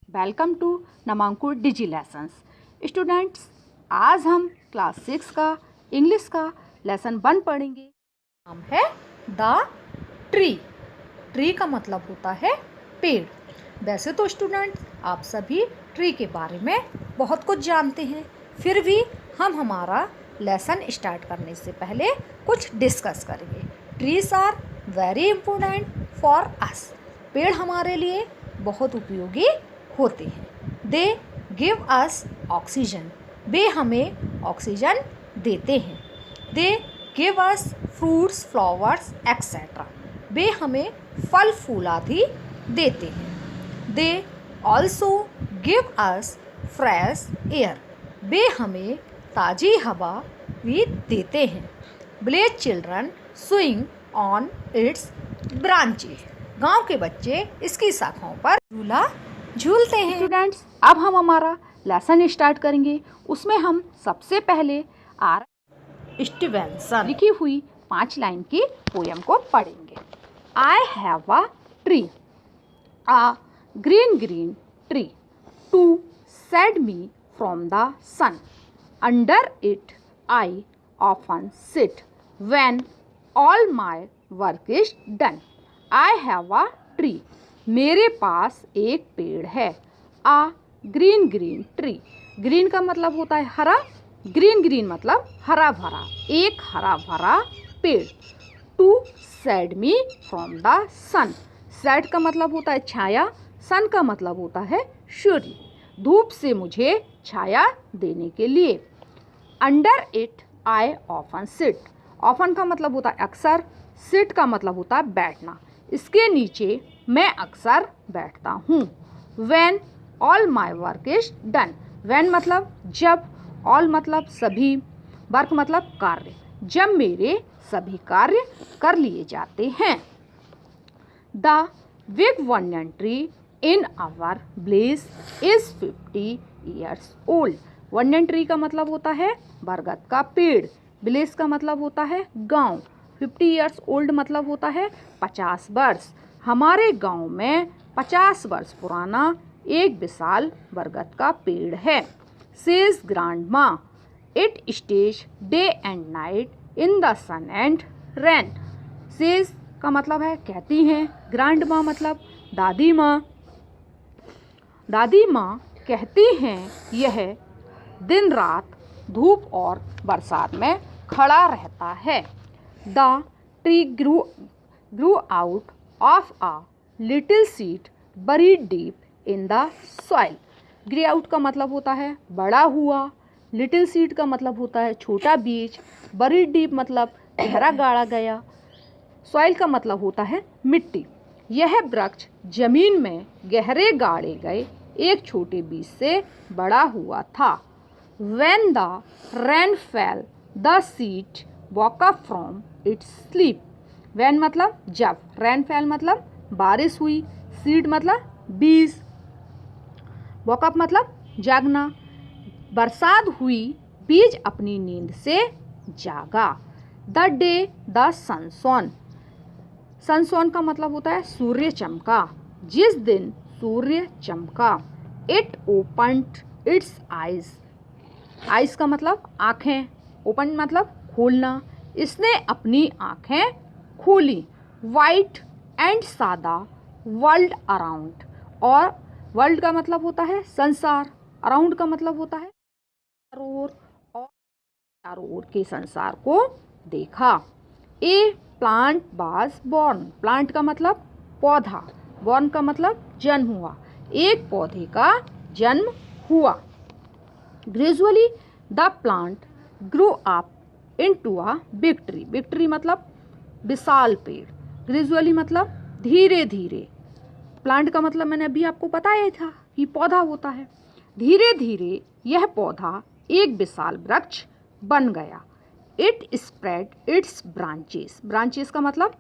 Welcome to Namankur digi lessons. Students, आज हम class 6 का इंग्लिश का लेसन 1 पढ़ेंगे। नाम है द ट्री। ट्री का मतलब होता है पेड़। वैसे तो स्टूडेंट्स आप सभी ट्री के बारे में बहुत कुछ जानते हैं, फिर भी हम हमारा लेसन स्टार्ट करने से पहले कुछ डिस्कस करेंगे। Trees are very important for us. पेड़ हमारे लिए बहुत उपयोगी होते हैं। They give us oxygen. वे हमें ऑक्सीजन देते हैं। They give us fruits, flowers etcetera. वे हमें फल फूल आदि देते हैं। They also give us fresh air. वे हमें ताज़ी हवा भी देते हैं। Village children swing on its branches. गांव के बच्चे इसकी शाखाओं पर झूला झूलते हैं। स्टूडेंट्स, अब हम हमारा लेसन स्टार्ट करेंगे। उसमें हम सबसे पहले आर स्टीवेंसन लिखी हुई 5 लाइन की पोयम को पढ़ेंगे। I have a tree, a green green tree, to shade me from the sun. Under it I often sit when all my work is done. I have a tree, मेरे पास एक पेड़ है। A green green tree, green का मतलब होता है हरा, ग्रीन ग्रीन मतलब हरा भरा, एक हरा भरा पेड़। To shade me from the sun, shade का मतलब होता है छाया, सन का मतलब होता है सूर्य, धूप से मुझे छाया देने के लिए। Under it I often sit, often का मतलब होता है अक्सर, सिट का मतलब होता है बैठना, इसके नीचे मैं अक्सर बैठता हूँ। When all my work is done, when मतलब जब, ऑल मतलब सभी, वर्क मतलब कार्य, जब मेरे सभी कार्य कर लिए जाते हैं। The big banyan tree in our village is 50 years old. Banyan tree का मतलब होता है बरगद का पेड़, विलेज का मतलब होता है गांव, 50 ईयर्स ओल्ड मतलब होता है 50 वर्ष। हमारे गांव में 50 वर्ष पुराना एक विशाल बरगद का पेड़ है। Says grandma, it stays day and night in the sun and rain. Says का मतलब है कहती हैं, ग्रैंडमा मतलब दादी माँ, दादी माँ कहती हैं यह दिन रात धूप और बरसात में खड़ा रहता है। The tree Guru out of a little seed buried deep in the soil. Grey out का मतलब होता है बड़ा हुआ, लिटिल सीड का मतलब होता है छोटा बीज, बरीड डीप मतलब गहरा गाड़ा गया, सॉइल का मतलब होता है मिट्टी। यह वृक्ष जमीन में गहरे गाड़े गए एक छोटे बीज से बड़ा हुआ था। When the rain fell, the seed woke up from its sleep. When मतलब जब, rain fell मतलब बारिश हुई, seed मतलब बीज, woke up मतलब जागना, बरसात हुई, बीज अपनी नींद से जागा। The day the sun shone, sun shone का मतलब होता है सूर्य चमका, जिस दिन सूर्य चमका। It opened it's eyes, eyes का मतलब आँखें, ओपन मतलब खोलना, इसने अपनी आँखें खोली। वाइट एंड सादा वर्ल्ड अराउंड, और वर्ल्ड का मतलब होता है संसार, अराउंड का मतलब होता है चारों ओर, और चारों ओर के संसार को देखा। ए प्लांट वाज बॉर्न, प्लांट का मतलब पौधा, बॉर्न का मतलब जन्म हुआ, एक पौधे का जन्म हुआ। Gradually the plant grow up into a big tree, big tree मतलब विशाल पेड़, ग्रेजुअली मतलब धीरे धीरे, प्लांट का मतलब मैंने अभी आपको बताया था कि पौधा होता है। धीरे धीरे यह पौधा एक विशाल वृक्ष बन गया। It spread its branches, branches का मतलब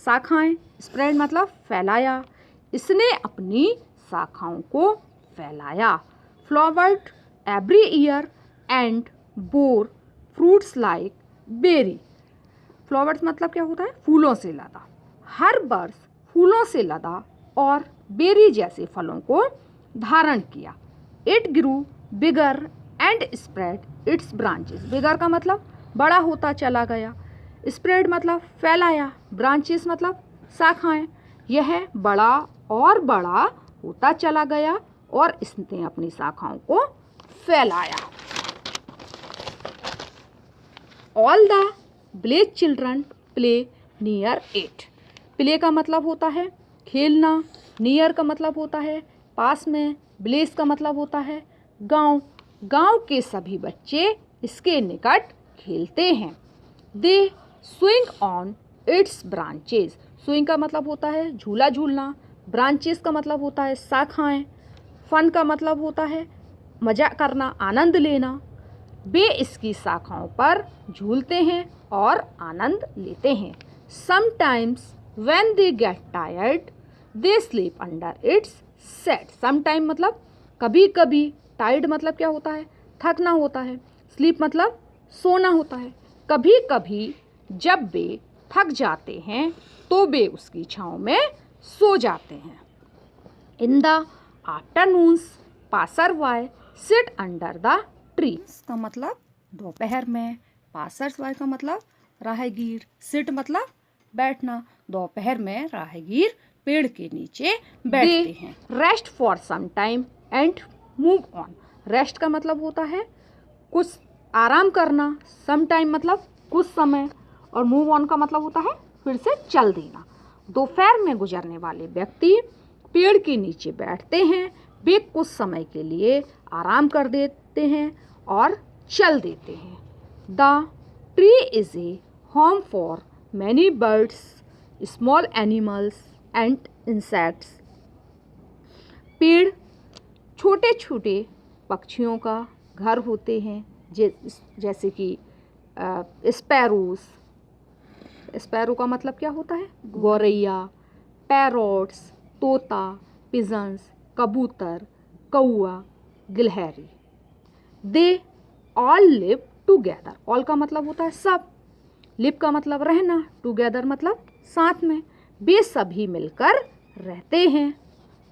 शाखाएं, स्प्रेड मतलब फैलाया, इसने अपनी शाखाओं को फैलाया। Flowered every year and bore fruits like berry, flowers मतलब क्या होता है फूलों से लदा, हर वर्ष फूलों से लदा और बेरी जैसे फलों को धारण किया। It grew bigger and spread its branches. Bigger का मतलब बड़ा होता चला गया, स्प्रेड मतलब फैलाया, ब्रांचेस मतलब शाखाएं। यह बड़ा और बड़ा होता चला गया और इसने अपनी शाखाओं को फैलाया। All the village children play near it. Play का मतलब होता है खेलना, नियर का मतलब होता है पास में, विलेज का मतलब होता है गांव। गांव के सभी बच्चे इसके निकट खेलते हैं। They swing on its branches. Swing का मतलब होता है झूला झूलना, ब्रांचेस का मतलब होता है शाखाएं, फन का मतलब होता है मजा करना, आनंद लेना। वे इसकी शाखाओं पर झूलते हैं और आनंद लेते हैं। Sometimes when they get tired they sleep under its set. Sometime मतलब कभी कभी, टायर्ड मतलब क्या होता है थकना होता है, स्लीप मतलब सोना होता है। कभी कभी जब वे थक जाते हैं तो वे उसकी छांव में सो जाते हैं। In the afternoons passersby sit under the tree. का मतलब दोपहर में, पासर्स वाई का मतलब राहगीर, सिट मतलब बैठना। दोपहर में राहगीर पेड़ के नीचे बैठते हैं। Rest for some time and move on. Rest का मतलब होता है कुछ आराम करना, सम टाइम मतलब कुछ समय, और मूव ऑन का मतलब होता है फिर से चल देना। दोपहर में गुजरने वाले व्यक्ति पेड़ के नीचे बैठते हैं, वे कुछ समय के लिए आराम कर देते हैं और चल देते हैं। The tree is a home for many birds, small animals and insects. पेड़ छोटे छोटे पक्षियों का घर होते हैं, जैसे कि स्पैरोस। स्पैरो का मतलब क्या होता है गौरैया, पैरोट्स तोता, पिजन्स कबूतर, कौआ, गिलहरी। They all live together. All का मतलब होता है सब, लिव का मतलब रहना, टुगेदर मतलब साथ में, वे सभी मिलकर रहते हैं।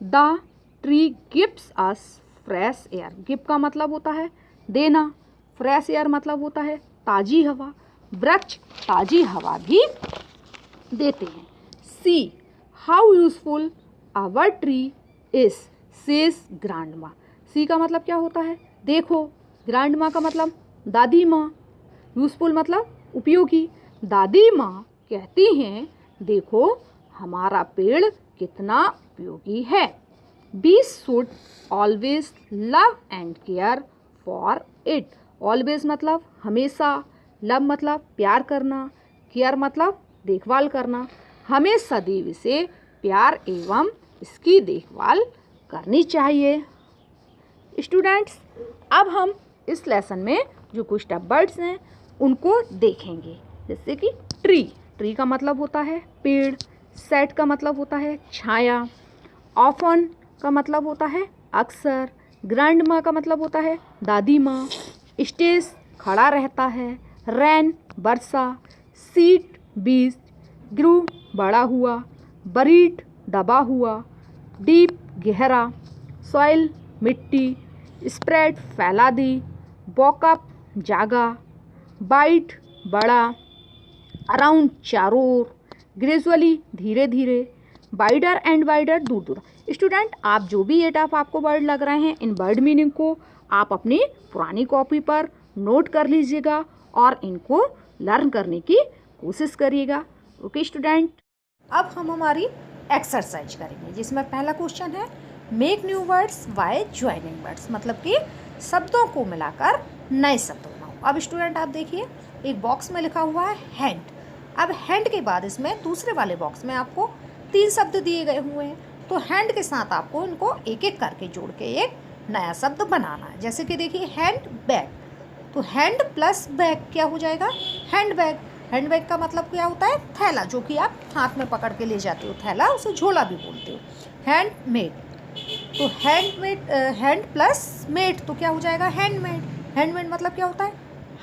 The tree gives us fresh air. Give का मतलब होता है देना, फ्रेश एयर मतलब होता है ताज़ी हवा, वृक्ष ताज़ी हवा भी देते हैं। See how useful our tree is says grandma. See का मतलब क्या होता है देखो, ग्रैंड माँ का मतलब दादी माँ, यूजफुल मतलब उपयोगी। दादी माँ कहती हैं देखो हमारा पेड़ कितना उपयोगी है। We should always love and care for it. Always मतलब हमेशा, लव मतलब प्यार करना, केयर मतलब देखभाल करना। हमें सदैव इसे प्यार एवं इसकी देखभाल करनी चाहिए। स्टूडेंट्स, अब हम इस लेसन में जो कुछ वर्ड्स हैं उनको देखेंगे, जैसे कि ट्री। ट्री का मतलब होता है पेड़, सेट का मतलब होता है छाया, ऑफन का मतलब होता है अक्सर, ग्रैंड माँ का मतलब होता है दादी माँ, स्टेज खड़ा रहता है, रैन वर्षा, सीट बीज, ग्रू बड़ा हुआ, बरीड दबा हुआ, डीप गहरा, सॉइल मिट्टी, स्प्रेड फैला दी, वॉकअप जागा, बाइट बड़ा, अराउंड चारों ओर, ग्रेजुअली धीरे धीरे, वाइडर एंड वाइडर दूर दूर। स्टूडेंट, आप जो भी ये टफ आपको वर्ड लग रहे हैं, इन वर्ड मीनिंग को आप अपनी पुरानी कॉपी पर नोट कर लीजिएगा और इनको लर्न करने की कोशिश करिएगा। ओके स्टूडेंट, अब हम हमारी एक्सरसाइज करेंगे, जिसमें पहला क्वेश्चन है make new words by joining words, मतलब कि शब्दों को मिलाकर नए शब्द बनाओ। अब स्टूडेंट आप देखिए, एक बॉक्स में लिखा हुआ है हैंड। अब हैंड के बाद इसमें दूसरे वाले बॉक्स में आपको 3 शब्द दिए गए हुए हैं, तो हैंड के साथ आपको इनको एक एक करके जोड़ के एक नया शब्द बनाना है। जैसे कि देखिए हैंड बैग, तो हैंड प्लस बैग क्या हो जाएगा हैंड बैग। हैंड बैग का मतलब क्या होता है थैला, जो कि आप हाथ में पकड़ के ले जाते हो, थैला उसे झोला भी बोलते हो। हैंड मेड, तो hand made, hand plus made तो क्या हो जाएगा हैंडमेड। हैंडमेड मतलब क्या होता है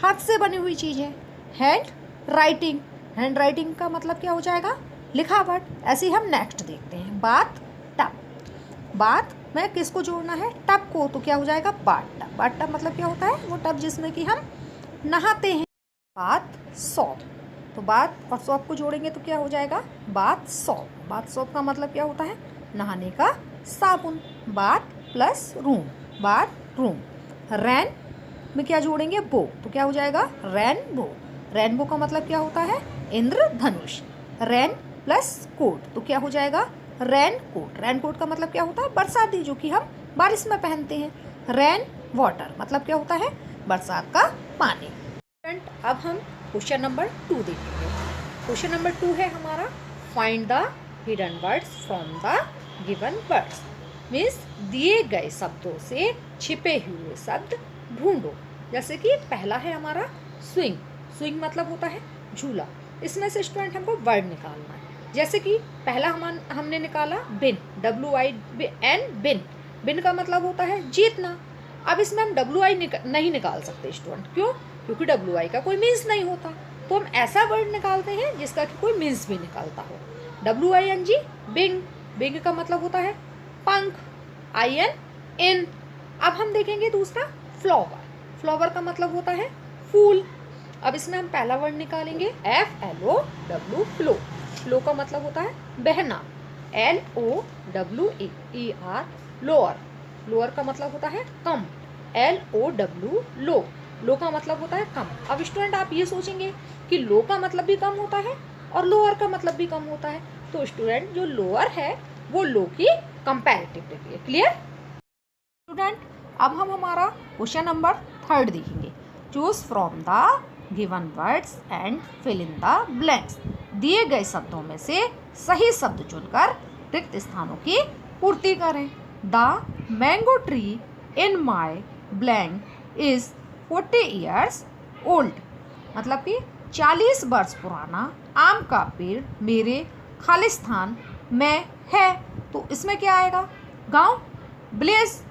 हाथ से बनी हुई चीज़ है। हैंड राइटिंग, हैंड राइटिंग का मतलब क्या हो जाएगा लिखावट। ऐसे ही हम नेक्स्ट देखते हैं बाथ टब। बाथ में किसको जोड़ना है, टब को, तो क्या हो जाएगा बाथ टब। बाथ टब मतलब क्या होता है, वो टब जिसमें कि हम नहाते हैं। बाथ सॉप, तो बाथ और सॉप को जोड़ेंगे तो क्या हो जाएगा बाथ सॉप। बाथ सॉप का मतलब क्या होता है, नहाने का साबुन। Bath plus room, bath room. Rain में क्या जोड़ेंगे, बो, तो क्या हो जाएगा रेनबो। रेनबो का मतलब क्या होता है, इंद्रधनुष। रेन प्लस कोट, तो क्या हो जाएगा रेन कोट। रेन कोट का मतलब क्या होता है, बरसाती, जो कि हम बारिश में पहनते हैं। रेन वाटर मतलब क्या होता है, बरसात का पानी। अब हम क्वेश्चन नंबर 2 देखेंगे। क्वेश्चन नंबर 2 है हमारा, find the hidden words from the given words. Means दिए गए शब्दों से छिपे हुए शब्द ढूंढो। जैसे कि पहला है हमारा स्विंग। स्विंग मतलब होता है झूला। इसमें से स्टूडेंट हमको वर्ड निकालना है। जैसे कि पहला हमने निकाला बिन, WIN बिन। बिन का मतलब होता है जीतना। अब इसमें हम WI नहीं निकाल सकते स्टूडेंट, क्यों, क्योंकि WI का कोई मीन्स नहीं होता। तो हम ऐसा वर्ड निकालते हैं जिसका कि कोई मीन्स भी निकालता हो। WING Bing. बिंग का मतलब होता है पंख। IN इन। अब हम देखेंगे दूसरा फ्लावर। फ्लावर का मतलब होता है फूल। अब इसमें हम पहला वर्ड निकालेंगे FLOW फ्लो। फ्लो का मतलब होता है बहना। LOWER lower. लोअर का मतलब होता है कम। LOW लो। लो का मतलब होता है कम। अब स्टूडेंट आप ये सोचेंगे कि लो का मतलब भी कम होता है और लोअर का मतलब भी कम होता है, तो स्टूडेंट जो लोअर है वो लो की कंपैरेटिव डिग्री है। Clear student. अब हम हमारा क्वेश्चन नंबर 3 देखेंगे। Choose from the given words and fill in the blanks. दिए गए शब्दों में से सही शब्द चुनकर रिक्त स्थानों की पूर्ति करें। The mango tree in my blank is 40 years old. मतलब कि 40 वर्ष पुराना आम का पेड़ मेरे खालिस्तान में है। तो इसमें क्या आएगा, गांव ब्लेस।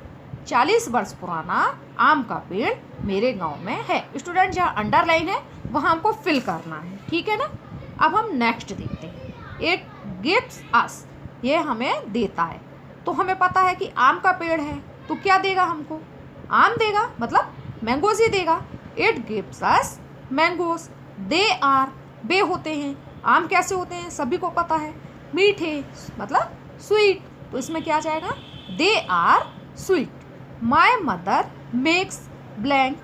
40 वर्ष पुराना आम का पेड़ मेरे गांव में है। स्टूडेंट जहाँ अंडरलाइन है वहाँ हमको फिल करना है, ठीक है ना। अब हम नेक्स्ट देखते हैं। इट गिव्स अस, ये हमें देता है। तो हमें पता है कि आम का पेड़ है, तो क्या देगा हमको, आम देगा, मतलब मैंगोज ही देगा। It gives us mangoes. They are, बे होते हैं। आम कैसे होते हैं सभी को पता है, मीठे, मतलब स्वीट। तो इसमें क्या जाएगा, they are sweet. My mother makes blank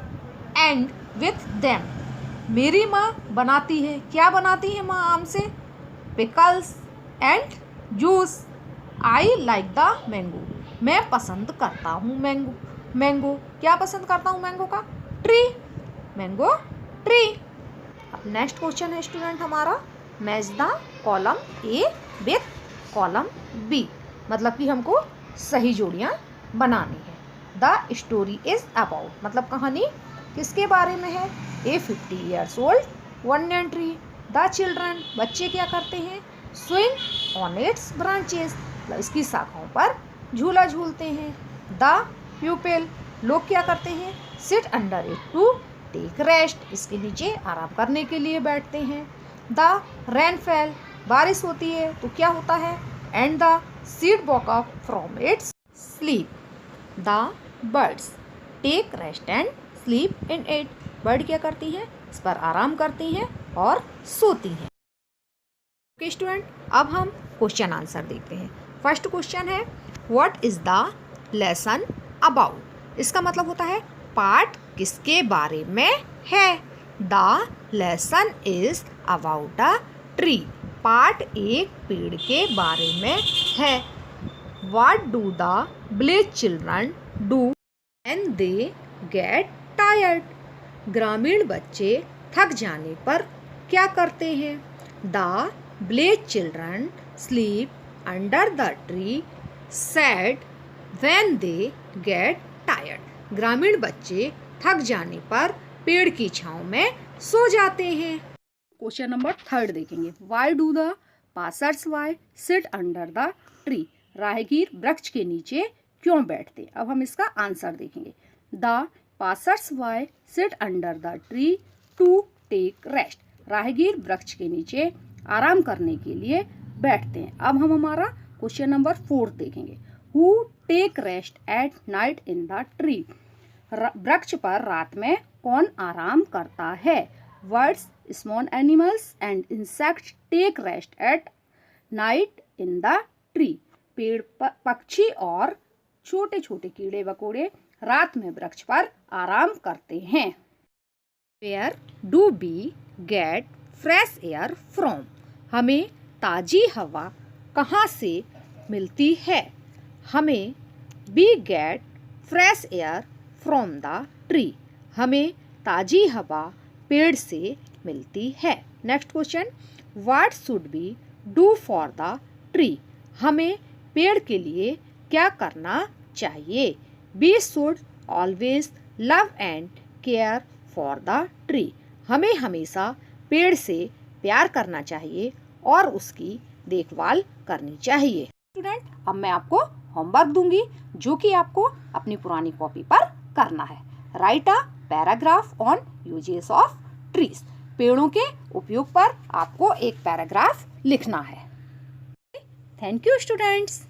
and with them. मेरी माँ बनाती है, क्या बनाती है माँ आम से, pickles and juice. I like the mango, मैं पसंद करता हूँ मैंगो। मैंगो क्या पसंद करता हूँ, मैंगो का ट्री, मैंगो ट्री। अब नेक्स्ट क्वेश्चन है स्टूडेंट हमारा, match the column A with column B. मतलब कि हमको सही जोड़ियाँ बनानी है। द स्टोरी इज अबाउट, मतलब कहानी किसके बारे में है, ए 50 years old one tree. The children, बच्चे क्या करते हैं, स्विंग ऑन इट्स ब्रांचेस, मतलब इसकी शाखाओं पर झूला झूलते हैं। द प्यूपिल, लोग क्या करते हैं, sit under it to take rest, इसके नीचे आराम करने के लिए बैठते हैं। द रेनफेल, बारिश होती है तो क्या होता है, and the seed woke up from its sleep. The birds take rest and sleep in it, bird क्या करती हैं, इस पर आराम करती हैं और सोती हैं। ओके स्टूडेंट, अब हम क्वेश्चन आंसर देखते हैं। फर्स्ट क्वेश्चन है, what is the lesson about. इसका मतलब होता है पाठ किसके बारे में है। The lesson is about a tree, पाठ एक पेड़ के बारे में है। What do the village children do and they get tired, ग्रामीण बच्चे थक जाने पर क्या करते हैं। The village children sleep under the tree sad when they get tired, ग्रामीण बच्चे थक जाने पर पेड़ की छांव में सो जाते हैं। क्वेश्चन नंबर 3 देखेंगे। Why do the passersby sit under the tree, राहगीर वृक्ष के नीचे क्यों बैठते। अब हम इसका आंसर देखेंगे। The passersby sit under the tree to take rest, राहगीर वृक्ष के नीचे आराम करने के लिए बैठते हैं। अब हम हमारा क्वेश्चन नंबर 4 देखेंगे। Who take rest at night in the tree? वृक्ष पर रात में कौन आराम करता है? Birds, small animals and insects take rest at night in the tree. पेड़, पक्षी और छोटे छोटे कीड़े मकोड़े रात में वृक्ष पर आराम करते हैं। Where do we get fresh air from? हमें ताजी हवा कहाँ से मिलती है? हमें we get fresh air from the tree. हमें ताजी हवा पेड़ से मिलती है। Next question, What should we do for the tree? हमें पेड़ के लिए क्या करना चाहिए? We should always love and care for the tree. हमें हमेशा पेड़ से प्यार करना चाहिए और उसकी देखभाल करनी चाहिए। स्टूडेंट, अब मैं आपको होमवर्क दूंगी जो कि आपको अपनी पुरानी कॉपी पर करना है। Right a paragraph on uses of trees. पेड़ों के उपयोग पर आपको एक पैराग्राफ लिखना है। Thank you students.